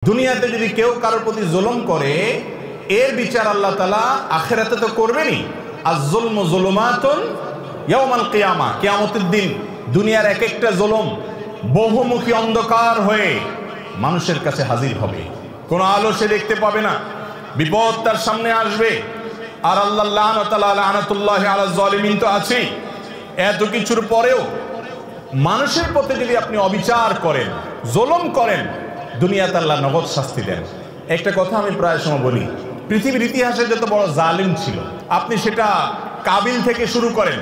দুনিয়াতে যদি কেউ কারোর প্রতি জুলুম করে এর বিচার আল্লাহ তাআলা আখিরাতে তো করবেনই। আয-যুলমু যুলুমাতুন ইয়াওমাল কিয়ামা, কিয়ামতের দিন দুনিয়ার এক একটা জুলুম বহুমুখী অন্ধকার হয়ে মানুষের কাছে হাজির হবে। কোনো আলো সে দেখতে পাবে না, বিপদ তার সামনে আসবে। আর আল্লাহ লানাতুল্লাহি আলা যালিমিন তো আছেই। এত কিছুর পরেও মানুষের প্রতি যদি আপনি অবিচার করেন, জুলুম করেন, দুনিয়াতে আল্লাহ নগদ শাস্তি দেন। একটা কথা আমি প্রায় সময় বলি, পৃথিবীর ইতিহাসে যত বড় জালিম ছিল আপনি সেটা কাবিল থেকে শুরু করেন।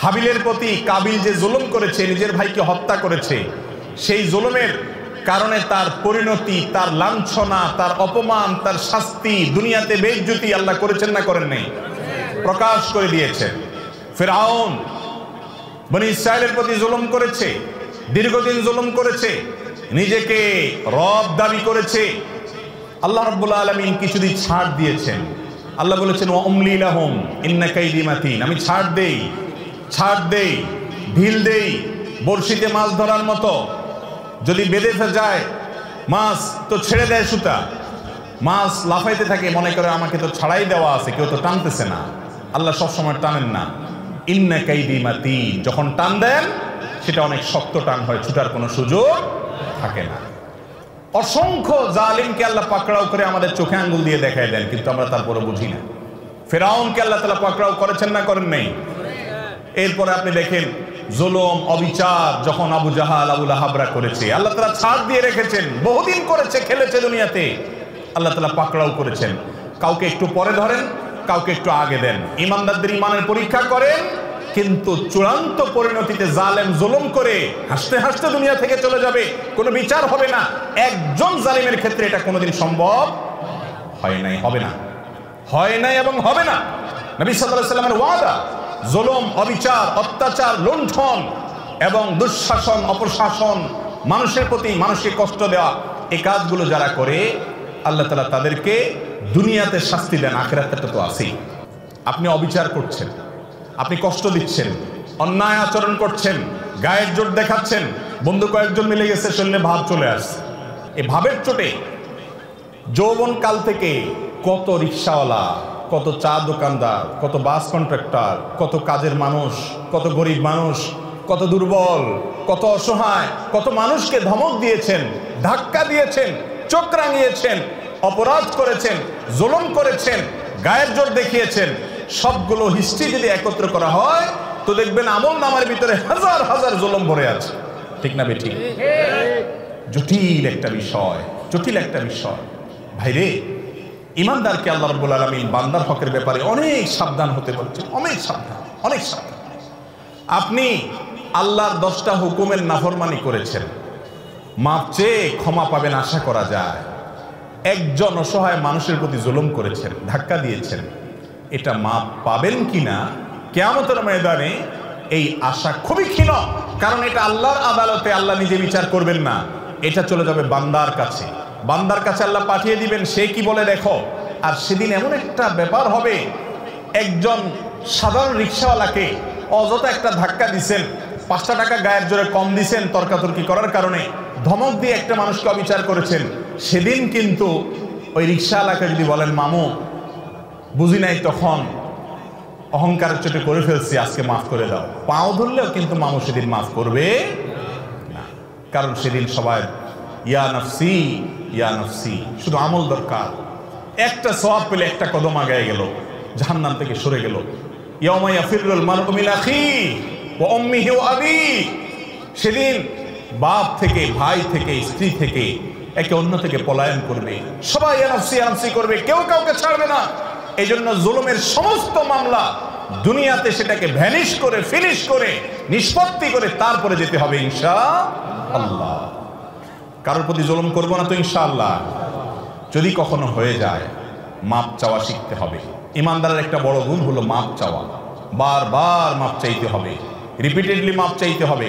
হাবিলের প্রতি কাবিল যে জুলুম করেছে, নিজের ভাইকে হত্যা করেছে, সেই জুলুমের কারণে তার পরিণতি, তার লাঞ্ছনা, তার অপমান, তার শাস্তি, দুনিয়াতে বেইজ্জতি আল্লাহ করেছেন না করেন নাই? প্রকাশ করে দিয়েছেন। ফিরআউন বনি ইসরাইলের প্রতি জুলুম করেছে, দীর্ঘদিন জুলুম করেছে, নিজেকে রব দাবি করেছে। আল্লাহ রাব্বুল আলামিন কিছুদিন ছাড় দিয়েছেন। আল্লাহ বলেছেন ওয়ামলি লাহুম ইন্না কাইদি মাতিন, আমি ছাড় দেই, ঢিল দেই, বড়শিতে মাছ ধরার মতো। যদি বেঁধে যায় মাছ তো ছেড়ে দেয় সুতা, মাছ লাফাইতে থাকে, মনে করে আমাকে তো ছাড়াই দেওয়া আছে, কেউ তো টানতেছে না। আল্লাহ সবসময় টানেন না। ইন্না কাইদি মাতিন, যখন টান দেন সেটা অনেক শক্ত টান হয়, ছুটার কোনো সুযোগ থাকে না। অসংখ্য জালিমকে আল্লাহ পাকড়াও করে আমাদের চোখে আঙ্গুল দিয়ে দেখায় দেন, কিন্তু আমরা তারপরে বুঝি না। ফিরআউনকে আল্লাহ তাআলা পাকড়াও করেছেন না করেন নাই? এরপরে আপনি দেখেন জুলুম অবিচার যখন আবু জাহাল আবু লাহাবরা করেছে, আল্লাহ তাআলা ছাড় দিয়ে রেখেছেন। বহুদিন করেছে, খেলেছে দুনিয়াতে, আল্লাহ তাআলা পাকড়াও করেছেন। কাউকে একটু পরে ধরেন, কাউকে একটু আগে দেন। ইমানদারদের ইমানের পরীক্ষা করেন, কিন্তু চূড়ান্ত পরিণতিতে জালেম জুলুম করে হাসতে হাসতে দুনিয়া থেকে চলে যাবে, কোনো বিচার হবে না। একজন জালিমের ক্ষেত্রে এটা কোনোদিন সম্ভব হয় নাই, হবে না, হয় নাই এবং হবে না। নবী সাল্লাল্লাহু আলাইহি ওয়াসাল্লামের ওয়াদা, জুলুম, অবিচার, অত্যাচার, লুণ্ঠন এবং দুঃশাসন, অপশাসন, মানুষের প্রতি মানুষকে কষ্ট দেওয়া, এই কাজগুলো যারা করে আল্লাহ তাআলা তাদেরকে দুনিয়াতে শাস্তি দেন, আখিরাতে তো আছেই। আপনি অবিচার করছেন, আপনি কষ্ট দিচ্ছেন, অন্যায় আচরণ করছেন, গায়ের জোর দেখাচ্ছেন, বন্ধু কয়েকজন মিলে গেছে, শরীরে ভাব চলে আসছে। এই ভাবের চোটে যৌবন কাল থেকে কত রিকশাওয়ালা, কত চা দোকানদার, কত বাস কন্ট্রাক্টর, কত কাজের মানুষ, কত গরিব মানুষ, কত দুর্বল, কত অসহায়, কত মানুষকে ধমক দিয়েছেন, ধাক্কা দিয়েছেন, চোখ রাঙিয়েছেন, অপরাধ করেছেন, জুলুম করেছেন, গায়ের জোর দেখিয়েছেন। সবগুলো হিস্ট্রি যদি একত্র করা হয় তো দেখবেন আমল নামার ভিতরে হাজার হাজার জুলুম ভরে আছে। ঠিক না বেঠিক? জটিল একটা বিষয়, জটিল একটা বিষয়। ভাইরে, ইমানদারকে আল্লাহ রাব্বুল আলামিন বান্দার হকের ব্যাপারে অনেক সাবধান হতে বলছেন, অনেক সাবধান, অনেক সাবধান। আপনি আল্লাহর 10টা হুকুমের নাফরমানি করেছেন, মাপ চেয়ে ক্ষমা পাবেন আশা করা যায়। একজন অসহায় মানুষের প্রতি জুলুম করেছেন, ধাক্কা দিয়েছেন, এটা মাপ পাবেন কিনা কিয়ামতের ময়দানে এই আশা খুবই ক্ষীণ। কারণ এটা আল্লাহর আদালতে আল্লাহ নিজে বিচার করবেন না, এটা চলে যাবে বান্দার কাছে। বান্দার কাছে আল্লাহ পাঠিয়ে দিবেন, সে কি বলে দেখো। আর সেদিন এমন একটা ব্যাপার হবে, একজন সাধারণ রিক্সাওয়ালাকে অযথা একটা ধাক্কা দিছেন, 5টা টাকা গায়ের জোরে কম দিছেন তর্কাতর্কি করার কারণে, ধমক দিয়ে একটা মানুষকে অবিচার করেছেন। সেদিন কিন্তু ওই রিক্সাওয়ালাকে যদি বলেন মামু বুঝি নাই, তখন অহংকারের চোটে করে ফেলছি, আজকে মাফ করে দাও, পাও ধরলেও কিন্তু মামু সেদিন মাফ করবে না। কারণ সেদিন সবাই ইয়া নফসি ইয়া নফসি, শুধু আমল দরকার। একটা সওয়াব পেলে একটা কদম আগায় গেল, জাহান্নাম থেকে সরে গেল। ইয়াউমা ইয়াফিরুল মারউ মিন আখিহি ওয়া উম্মিহি ওয়া আবিহি, সেদিন বাপ থেকে, ভাই থেকে, স্ত্রী থেকে, একে অন্য থেকে পলায়ন করবে, সবাই ইয়া নফসি করবে, কেউ কাউকে ছাড়বে না। এই জন্য জুলুমের সমস্ত মামলা দুনিয়াতে সেটাকে ভ্যানিশ করে, ফিনিশ করে, নিষ্পত্তি করে তারপরে যেতে হবে ইনশাআল্লাহ। কারোর প্রতি জুলুম করবো না তো ইনশাআল্লাহ। যদি কখনো হয়ে যায়, মাপ চাওয়া শিখতে হবে। ইমানদারের একটা বড় গুণ হলো মাপ চাওয়া। বারবার মাপ চাইতে হবে, রিপিটেডলি মাপ চাইতে হবে।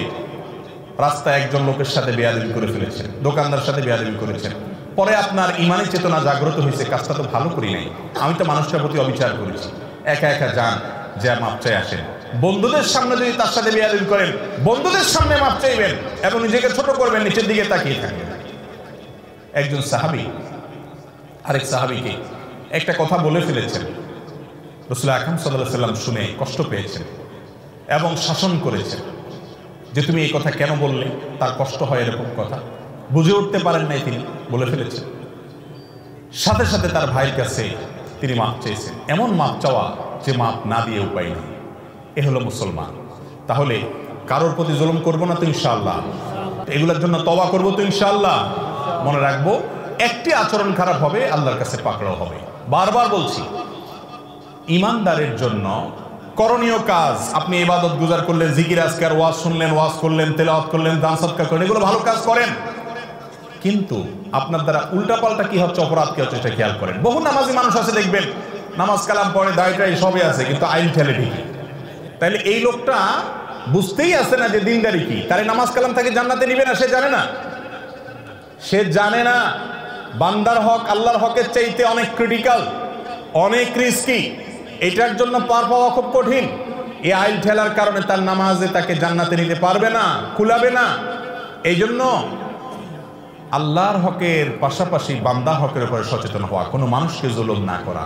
রাস্তায় একজন লোকের সাথে বেয়াদবি করে ফেলেছেন, দোকানদার সাথে বেয়াদবি করেছেন, পরে আপনার ইমানি চেতনা জাগ্রত হয়েছে, কাজটা তো ভালো করি নাই, আমি তো মানুষটার প্রতি অবিচার করেছি। একা একা যান, যে মাপ চাই আসেন। বন্ধুদের সামনে যদি তার সাথে বেয়াদবি করেন, বন্ধুদের সামনে মাপ চাইবেন এবং নিজেকে ছোট করবেন, নিচের দিকে তাকিয়ে থাকবেন। একজন সাহাবী আরেক সাহাবীকে একটা কথা বলে ফেলেছেন। রাসূল আকরাম সাল্লাল্লাহু আলাইহি ওয়াসাল্লাম শুনে কষ্ট পেয়েছেন এবং শাসন করেছেন যে তুমি এই কথা কেন বললে, তার কষ্ট হয় এরকম কথা বুঝে উঠতে পারেন নাই, তিনি বলে ফেলেছেন। সাথে সাথে তার ভাইয়ের কাছে তিনি মাপ চেয়েছেন, এমন মাপ চাওয়া যে মাপ না দিয়ে উপায় নেই। এ হলো মুসলমান। তাহলে কারোর প্রতি জুলুম করবো না তো ইনশাআল্লাহ, এগুলোর জন্য তওবা করবো তো ইনশাআল্লাহ। মনে রাখবো, একটি আচরণ খারাপ হবে আল্লাহর কাছে পাকড়াও হবে। বারবার বলছি, ইমানদারের জন্য করণীয় কাজ, আপনি ইবাদত গুজার করলেন, জিকির আজকার, ওয়াজ শুনলেন, ওয়াজ করলেন, তেলাওয়াত করলেন, দান সদকা করলেন, এগুলো ভালো কাজ করেন, কিন্তু আপনার দ্বারা উল্টাপাল্টা কি হচ্ছে, অপরাধ কি হচ্ছে, সেটা খেয়াল করেন। বহু নামাজি মানুষ আছে দেখবেন, নামাজ কালাম পড়ে, দায়টাই সবই আছে, কিন্তু আইন ঠেলে ঠিকই। তাইলে এই লোকটা বুঝতেই আছে না যে দিনদারি কি, তারে নামাজ কালাম তাকে জান্নাতে নিবে না, সে জানে না। সে জানে না বান্দার হক আল্লাহর হকের চাইতে অনেক ক্রিটিক্যাল, অনেক রিস্কি, এটার জন্য পার পাওয়া খুব কঠিন। এই আইন ঠেলার কারণে তার নামাজে তাকে জান্নাতে নিতে পারবে না, কুলাবে না। এই জন্য আল্লাহর হকের পাশাপাশি বান্দার হকের উপরে সচেতন হওয়া, কোনো মানুষকে জুলুম না করা।